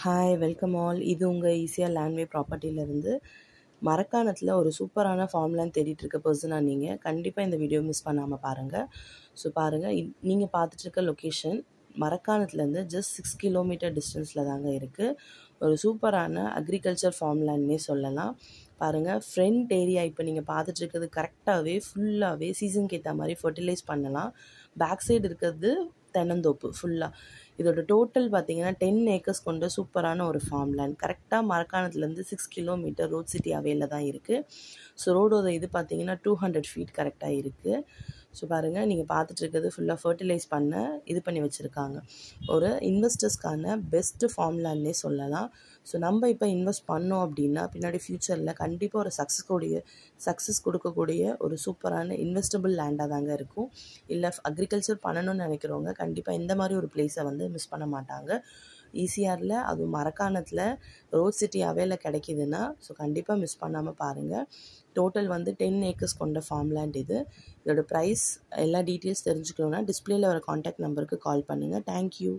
Hi welcome all. இது உங்கள் ஈஸியாக லேண்ட்வே ப்ராப்பர்ட்டியிலேருந்து மரக்காணத்தில் ஒரு சூப்பரான ஃபார்ம்லேண்ட் தேடிட்டு இருக்க பர்சனாக நீங்கள் கண்டிப்பாக இந்த வீடியோ மிஸ் பண்ணாமல் பாருங்கள். ஸோ பாருங்கள், நீங்கள் பார்த்துட்ருக்க லொக்கேஷன் மரக்காணத்துலேருந்து ஜஸ்ட் 6 கிலோமீட்டர் டிஸ்டன்ஸில் தாங்க இருக்குது. ஒரு சூப்பரான அக்ரிகல்ச்சர் ஃபார்ம்லேண்ட்னே சொல்லலாம். பாருங்கள், ஃப்ரண்ட் ஏரியா இப்போ நீங்கள் பார்த்துட்ருக்கிறது கரெக்டாகவே ஃபுல்லாகவே சீசனுக்கு ஏற்ற மாதிரி ஃபர்டிலைஸ் பண்ணலாம். பேக் சைடு இருக்கிறது தென்னந்தோப்பு ஃபுல்லாக. இதோட டோட்டல் பார்த்தீங்கன்னா 10 ஏக்கர்ஸ் கொண்ட சூப்பரான ஒரு ஃபார்ம் லேண்ட். கரெக்டாக மரக்காணத்துலேருந்து 6 கிலோமீட்டர் ரோட் சிட்டி அவையில் தான் இருக்குது. ஸோ ரோடோட இது பார்த்தீங்கன்னா 200 ஃபீட் கரெக்டாக இருக்குது. ஸோ பாருங்கள், நீங்கள் பார்த்துட்ருக்கிறது ஃபுல்லாக ஃபர்டிலைஸ் இது பண்ணி வச்சுருக்காங்க. ஒரு இன்வெஸ்டர்ஸ்க்கான பெஸ்ட்டு ஃபார்ம் லேண்ட்னே சொல்லலாம். ஸோ நம்ம இப்போ இன்வெஸ்ட் பண்ணோம் அப்படின்னா பின்னாடி ஃப்யூச்சரில் கண்டிப்பாக ஒரு சக்ஸஸ் கொடுக்கக்கூடிய ஒரு சூப்பரான இன்வெஸ்டபிள் லேண்டாக தாங்க இருக்கும். இல்லை அக்ரிகல்ச்சர் பண்ணணும்னு நினைக்கிறவங்க கண்டிப்பாக இந்த மாதிரி ஒரு பிளேஸை மிஸ் பண்ண மாட்டாங்க. ஈசிஆரில் அதுவும் மரக்காணத்தில் ரோட் சிட்டி அவையில் கிடைக்கிதுன்னா ஸோ கண்டிப்பாக மிஸ் பண்ணாமல் பாருங்கள். டோட்டல் 10 ஏக்கர்ஸ் கொண்ட ஃபார்ம் லேண்ட் இது. இதோட ப்ரைஸ் எல்லா டீட்டெயில்ஸ் தெரிஞ்சுக்கணுன்னா டிஸ்பிளேயில் வர காண்டாக்ட் நம்பருக்கு கால் பண்ணுங்கள். தேங்க்யூ.